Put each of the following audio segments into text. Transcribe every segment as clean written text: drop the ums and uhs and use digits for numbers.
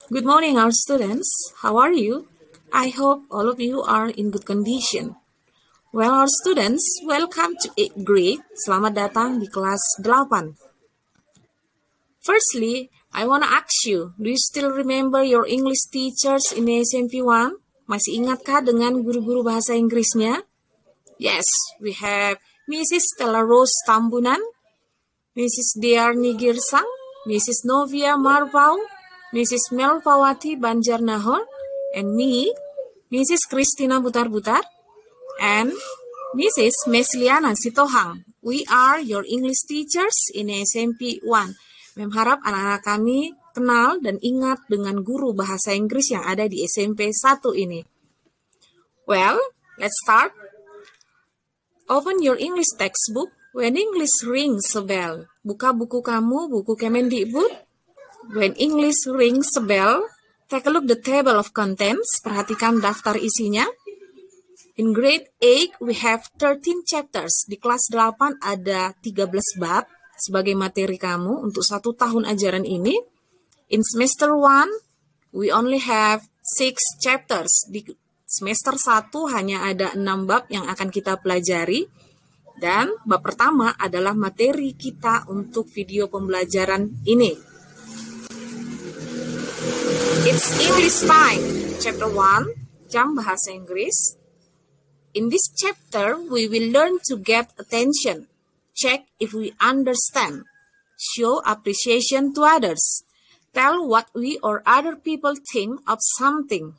Good morning, our students. How are you? I hope all of you are in good condition. Well, our students, welcome to 8th grade. Selamat datang di kelas 8. Firstly, I want to ask you, do you still remember your English teachers in SMP 1? Masih ingatkah dengan guru-guru bahasa Inggrisnya? Yes, we have Mrs. Stella Rose Tambunan, Mrs. Diarni Girsang, Mrs. Novia Marpau, Mrs. Melpawati Banjarnahor, and me, Mrs. Christina Butar-Butar, and Mrs. Mesliana Sitohang. We are your English teachers in SMP 1. Mem harap anak-anak kami kenal dan ingat dengan guru bahasa Inggris yang ada di SMP 1 ini. Well, let's start. Open your English textbook when English rings a bell. Buka buku kamu, buku Kemendikbud. When English rings a bell, take a look the table of contents. Perhatikan daftar isinya. In grade 8, we have 13 chapters. Di kelas 8 ada 13 bab sebagai materi kamu untuk 1 tahun ajaran ini. In semester 1, we only have 6 chapters. Di semester 1 hanya ada 6 bab yang akan kita pelajari. Dan bab pertama adalah materi kita untuk video pembelajaran ini. It's English time. Chapter 1, Jam Bahasa Inggris. In this chapter, we will learn to get attention. Check if we understand. Show appreciation to others. Tell what we or other people think of something.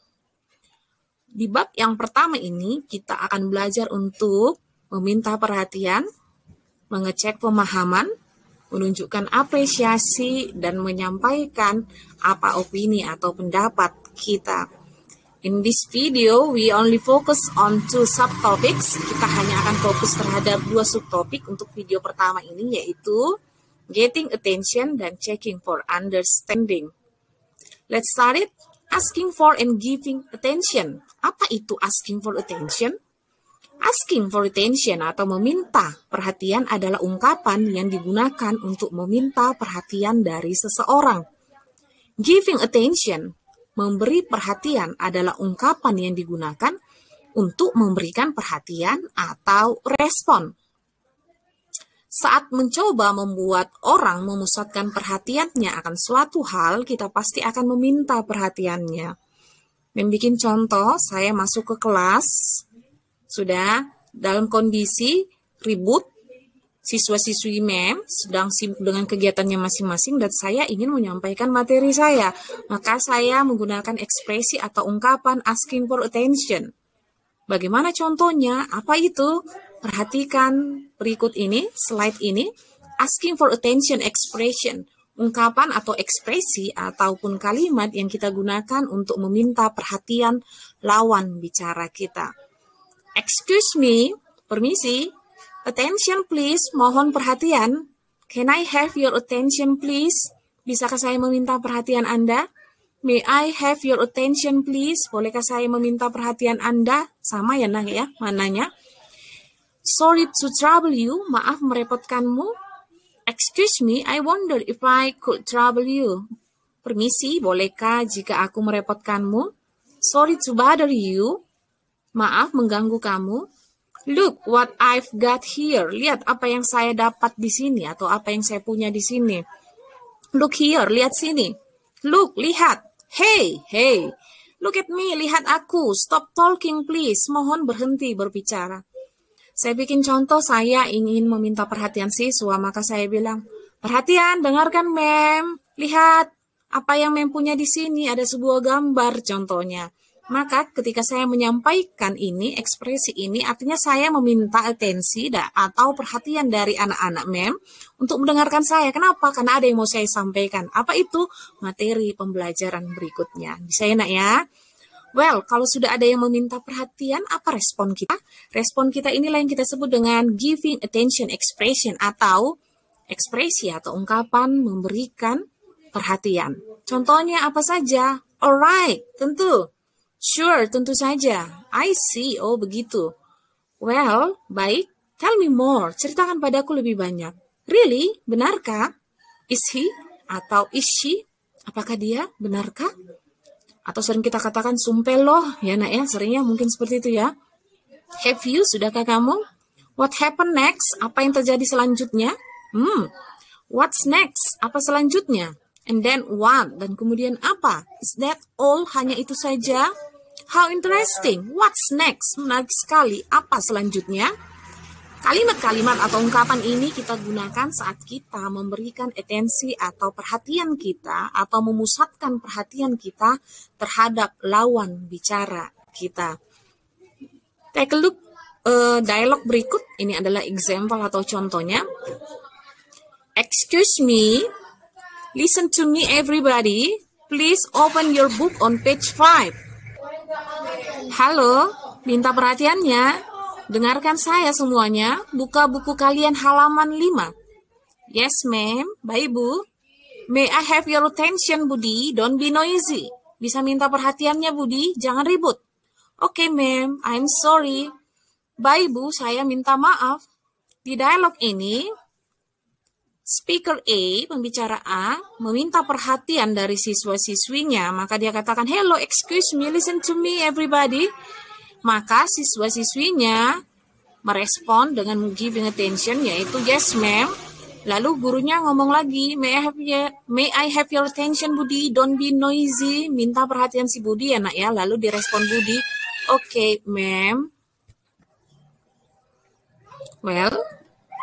Di bab yang pertama ini, kita akan belajar untuk meminta perhatian, mengecek pemahaman, menunjukkan apresiasi, dan menyampaikan apa opini atau pendapat kita. In this video, we only focus on 2 subtopics. Kita hanya akan fokus terhadap 2 subtopik untuk video pertama ini, yaitu getting attention dan checking for understanding. Let's start it. Asking for and giving attention. Apa itu asking for attention? Asking for attention atau meminta perhatian adalah ungkapan yang digunakan untuk meminta perhatian dari seseorang. Giving attention, memberi perhatian adalah ungkapan yang digunakan untuk memberikan perhatian atau respon. Saat mencoba membuat orang memusatkan perhatiannya akan suatu hal, kita pasti akan meminta perhatiannya. Membikin contoh, saya masuk ke kelas, sudah dalam kondisi ribut, siswa-siswi MEM sedang sibuk dengan kegiatannya masing-masing dan saya ingin menyampaikan materi saya. Maka saya menggunakan ekspresi atau ungkapan asking for attention. Bagaimana contohnya? Apa itu? Perhatikan berikut ini, slide ini. Asking for attention expression. Ungkapan atau ekspresi ataupun kalimat yang kita gunakan untuk meminta perhatian lawan bicara kita. Excuse me, permisi. Attention please, mohon perhatian. Can I have your attention please? Bisakah saya meminta perhatian Anda? May I have your attention please? Bolehkah saya meminta perhatian Anda? Sama ya nah ya, mananya? Sorry to trouble you, maaf merepotkanmu. Excuse me, I wonder if I could trouble you. Permisi, bolehkah jika aku merepotkanmu? Sorry to bother you. Maaf mengganggu kamu. Look what I've got here. Lihat apa yang saya dapat di sini atau apa yang saya punya di sini. Look here, lihat sini. Look, lihat. Hey, hey. Look at me, lihat aku. Stop talking please. Mohon berhenti berbicara. Saya bikin contoh, saya ingin meminta perhatian siswa, maka saya bilang, perhatian, dengarkan mem. Lihat apa yang mem punya di sini. Ada sebuah gambar contohnya. Maka ketika saya menyampaikan ini, ekspresi ini, artinya saya meminta atensi atau perhatian dari anak-anak MEM untuk mendengarkan saya. Kenapa? Karena ada yang mau saya sampaikan. Apa itu? Materi pembelajaran berikutnya. Bisa ya nak ya? Well, kalau sudah ada yang meminta perhatian, apa respon kita? Respon kita inilah yang kita sebut dengan giving attention expression atau ekspresi atau ungkapan memberikan perhatian. Contohnya apa saja? Alright, tentu. Sure, tentu saja. I see, oh begitu. Well, baik. Tell me more, ceritakan padaku lebih banyak. Really? Benarkah? Is he? Atau is she? Apakah dia? Benarkah? Atau sering kita katakan sumpah loh, ya nak ya, seringnya mungkin seperti itu ya. Have you? Sudahkah kamu? What happened next? Apa yang terjadi selanjutnya? What's next? Apa selanjutnya? And then what? Dan kemudian apa? Is that all? Hanya itu saja? How interesting. What's next? Menarik sekali. Apa selanjutnya? Kalimat-kalimat atau ungkapan ini kita gunakan saat kita memberikan atensi atau perhatian kita atau memusatkan perhatian kita terhadap lawan bicara kita. Take a look dialog berikut. Ini adalah example atau contohnya. Excuse me. Listen to me everybody. Please open your book on page 5. Halo, minta perhatiannya. Dengarkan saya semuanya, buka buku kalian halaman 5. Yes, ma'am. Baik, Bu. May I have your attention, Budi? Don't be noisy. Bisa minta perhatiannya, Budi? Jangan ribut. Oke, ma'am. I'm sorry. Baik, Bu. Saya minta maaf. Di dialog ini, speaker A, pembicara A, meminta perhatian dari siswa-siswinya. Maka dia katakan, hello, excuse me, listen to me, everybody. Maka siswa-siswinya merespon dengan giving attention, yaitu yes ma'am. Lalu gurunya ngomong lagi, may I have your attention Budi, don't be noisy. Minta perhatian si Budi ya nak ya. Lalu direspon Budi, okay ma'am. Well,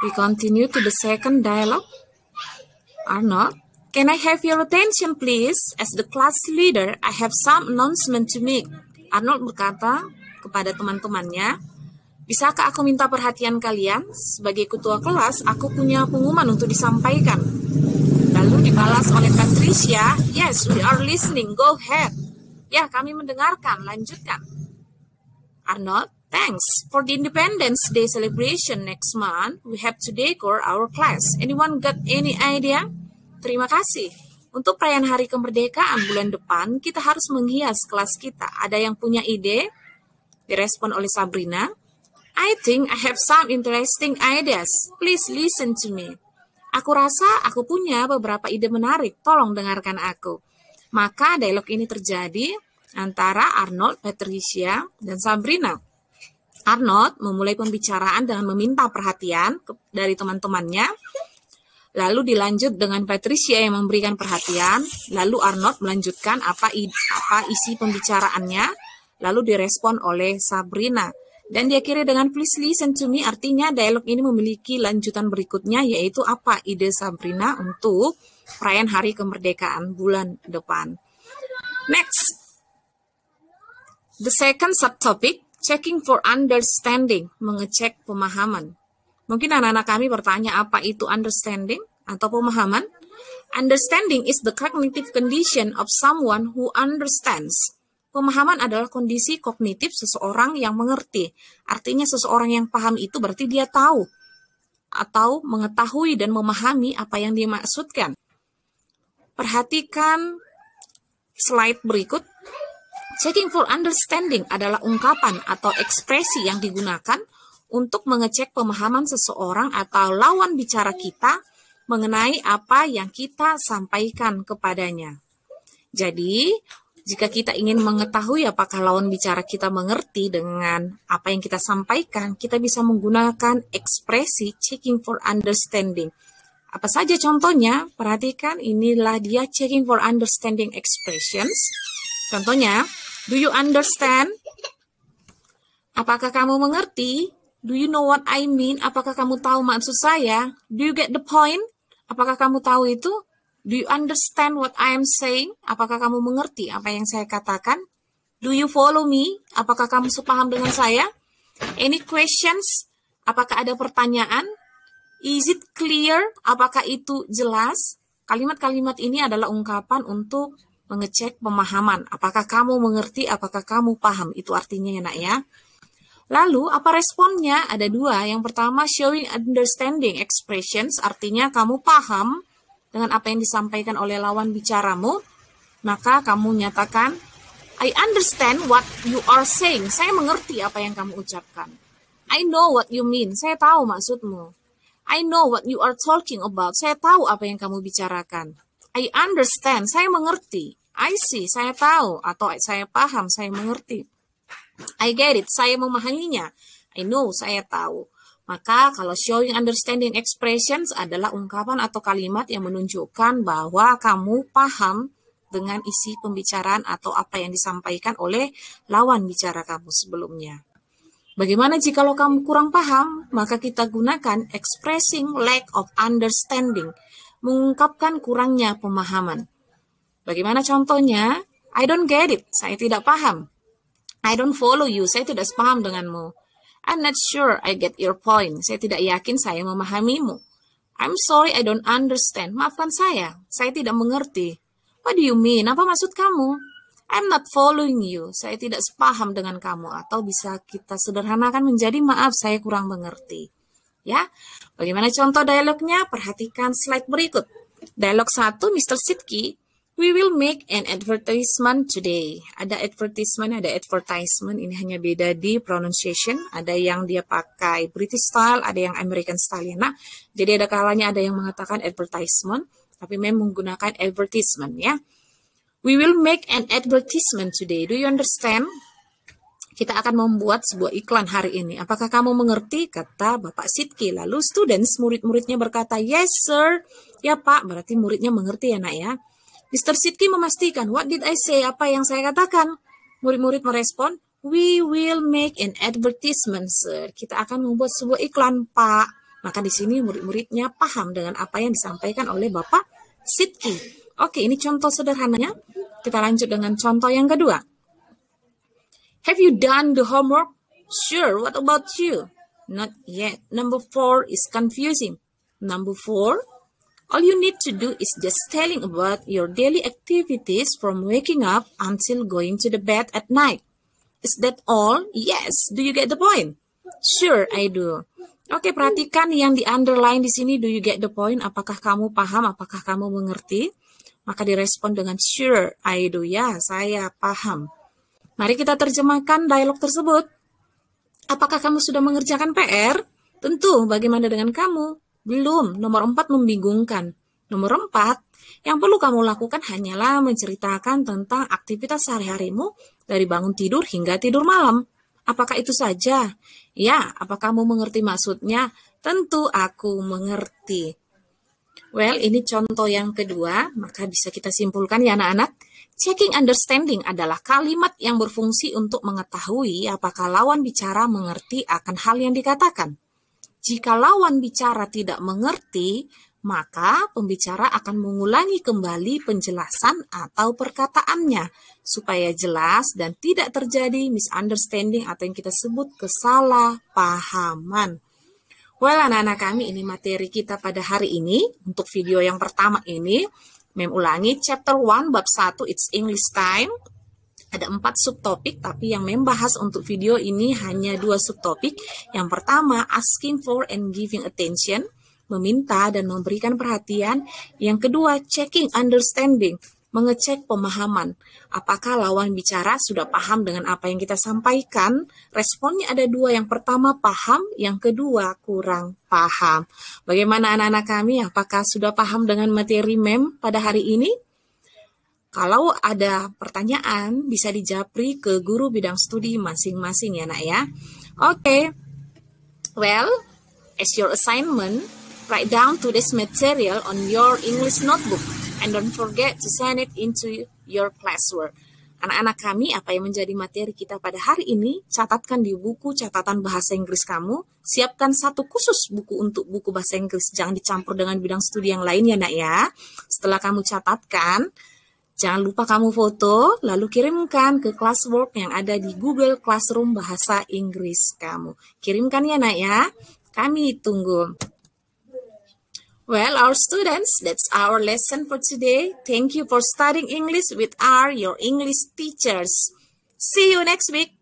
we continue to the second dialogue. Arnold, can I have your attention please? As the class leader, I have some announcement to make. Arnold berkata kepada teman-temannya, bisakah aku minta perhatian kalian? Sebagai ketua kelas, aku punya pengumuman untuk disampaikan. Lalu dibalas oleh Patricia, yes, we are listening, go ahead. Ya, kami mendengarkan, lanjutkan. Arnold, thanks. For the Independence Day celebration next month, we have to decor our class. Anyone got any idea? Terima kasih. Untuk perayaan hari kemerdekaan bulan depan, kita harus menghias kelas kita. Ada yang punya ide? Direspon oleh Sabrina. I think I have some interesting ideas. Please listen to me. Aku rasa aku punya beberapa ide menarik. Tolong dengarkan aku. Maka dialog ini terjadi antara Arnold, Patricia, dan Sabrina. Arnold memulai pembicaraan dengan meminta perhatian dari teman-temannya. Lalu dilanjut dengan Patricia yang memberikan perhatian. Lalu Arnold melanjutkan apa isi pembicaraannya. Lalu direspon oleh Sabrina. Dan diakhiri dengan please listen to me, artinya dialog ini memiliki lanjutan berikutnya, yaitu apa ide Sabrina untuk perayaan hari kemerdekaan bulan depan. Next, the second subtopic, checking for understanding, mengecek pemahaman. Mungkin anak-anak kami bertanya apa itu understanding atau pemahaman? Understanding is the cognitive condition of someone who understands. Pemahaman adalah kondisi kognitif seseorang yang mengerti. Artinya seseorang yang paham itu berarti dia tahu atau mengetahui dan memahami apa yang dimaksudkan. Perhatikan slide berikut. Checking for understanding adalah ungkapan atau ekspresi yang digunakan untuk mengecek pemahaman seseorang atau lawan bicara kita mengenai apa yang kita sampaikan kepadanya. Jadi, jika kita ingin mengetahui apakah lawan bicara kita mengerti dengan apa yang kita sampaikan, kita bisa menggunakan ekspresi checking for understanding. Apa saja contohnya? Perhatikan, inilah dia checking for understanding expressions. Contohnya, do you understand? Apakah kamu mengerti? Do you know what I mean? Apakah kamu tahu maksud saya? Do you get the point? Apakah kamu tahu itu? Do you understand what I am saying? Apakah kamu mengerti apa yang saya katakan? Do you follow me? Apakah kamu sepaham dengan saya? Any questions? Apakah ada pertanyaan? Is it clear? Apakah itu jelas? Kalimat-kalimat ini adalah ungkapan untuk mengecek pemahaman. Apakah kamu mengerti? Apakah kamu paham? Itu artinya ya nak ya. Lalu apa responnya? Ada dua. Yang pertama showing understanding expressions. Artinya kamu paham dengan apa yang disampaikan oleh lawan bicaramu, maka kamu nyatakan, I understand what you are saying. Saya mengerti apa yang kamu ucapkan. I know what you mean. Saya tahu maksudmu. I know what you are talking about. Saya tahu apa yang kamu bicarakan. I understand, saya mengerti. I see, saya tahu. Atau saya paham, saya mengerti. I get it, saya memahaminya. I know, saya tahu. Maka kalau showing understanding expressions adalah ungkapan atau kalimat yang menunjukkan bahwa kamu paham dengan isi pembicaraan atau apa yang disampaikan oleh lawan bicara kamu sebelumnya. Bagaimana jika kamu kurang paham? Maka kita gunakan expressing lack of understanding, mengungkapkan kurangnya pemahaman. Bagaimana contohnya? I don't get it, saya tidak paham. I don't follow you, saya tidak sepaham denganmu. I'm not sure I get your point, saya tidak yakin saya memahamimu. I'm sorry I don't understand, maafkan saya tidak mengerti. What do you mean, apa maksud kamu? I'm not following you, saya tidak sepaham dengan kamu. Atau bisa kita sederhanakan menjadi maaf, saya kurang mengerti. Ya, bagaimana contoh dialognya? Perhatikan slide berikut. Dialog 1, Mr. Sidki, we will make an advertisement today. Ada advertisement, ada advertisement. Ini hanya beda di pronunciation. Ada yang dia pakai British style, ada yang American style. Ya, nah, jadi ada kalanya ada yang mengatakan advertisement, tapi memang menggunakan advertisement ya. We will make an advertisement today. Do you understand? Kita akan membuat sebuah iklan hari ini. Apakah kamu mengerti? Kata Bapak Sidki. Lalu students, murid-muridnya berkata, yes sir. Ya Pak, berarti muridnya mengerti ya nak ya. Mr. Sidki memastikan, what did I say? Apa yang saya katakan? Murid-murid merespon, we will make an advertisement sir. Kita akan membuat sebuah iklan Pak. Maka di sini murid-muridnya paham dengan apa yang disampaikan oleh Bapak Sidki. Oke, ini contoh sederhananya. Kita lanjut dengan contoh yang kedua. Have you done the homework? Sure, what about you? Not yet. Number 4 is confusing. Number 4, all you need to do is just telling about your daily activities from waking up until going to the bed at night. Is that all? Yes. Do you get the point? Sure, I do. Oke, perhatikan yang di underline di sini. Do you get the point? Apakah kamu paham? Apakah kamu mengerti? Maka direspon dengan sure, I do. Ya, saya paham. Mari kita terjemahkan dialog tersebut. Apakah kamu sudah mengerjakan PR? Tentu, bagaimana dengan kamu? Belum, nomor 4 membingungkan. Nomor 4, yang perlu kamu lakukan hanyalah menceritakan tentang aktivitas sehari-harimu dari bangun tidur hingga tidur malam. Apakah itu saja? Ya, apa kamu mengerti maksudnya? Tentu aku mengerti. Well, ini contoh yang kedua, maka bisa kita simpulkan ya anak-anak. Checking understanding adalah kalimat yang berfungsi untuk mengetahui apakah lawan bicara mengerti akan hal yang dikatakan. Jika lawan bicara tidak mengerti, maka pembicara akan mengulangi kembali penjelasan atau perkataannya supaya jelas dan tidak terjadi misunderstanding atau yang kita sebut kesalahpahaman. Well, anak-anak kami, ini materi kita pada hari ini. Untuk video yang pertama ini, Mem ulangi chapter 1 bab 1 It's English Time. Ada 4 subtopik, tapi yang Mem bahas untuk video ini hanya 2 subtopik. Yang pertama, asking for and giving attention, meminta dan memberikan perhatian. Yang kedua, checking understanding, mengecek pemahaman. Apakah lawan bicara sudah paham dengan apa yang kita sampaikan? Responnya ada 2. Yang pertama paham, yang kedua kurang paham. Bagaimana anak-anak kami? Apakah sudah paham dengan materi Mem pada hari ini? Kalau ada pertanyaan, bisa dijapri ke guru bidang studi masing-masing ya nak ya. Oke. Well, as your assignment, write down today's material on your English notebook. And don't forget to send it into your classwork. Anak-anak kami, apa yang menjadi materi kita pada hari ini, catatkan di buku catatan bahasa Inggris kamu. Siapkan 1 khusus buku untuk buku bahasa Inggris. Jangan dicampur dengan bidang studi yang lain ya nak ya. Setelah kamu catatkan, jangan lupa kamu foto, lalu kirimkan ke classwork yang ada di Google Classroom bahasa Inggris kamu. Kirimkan ya nak ya. Kami tunggu. Well, our students, that's our lesson for today. Thank you for studying English with your English teachers. See you next week.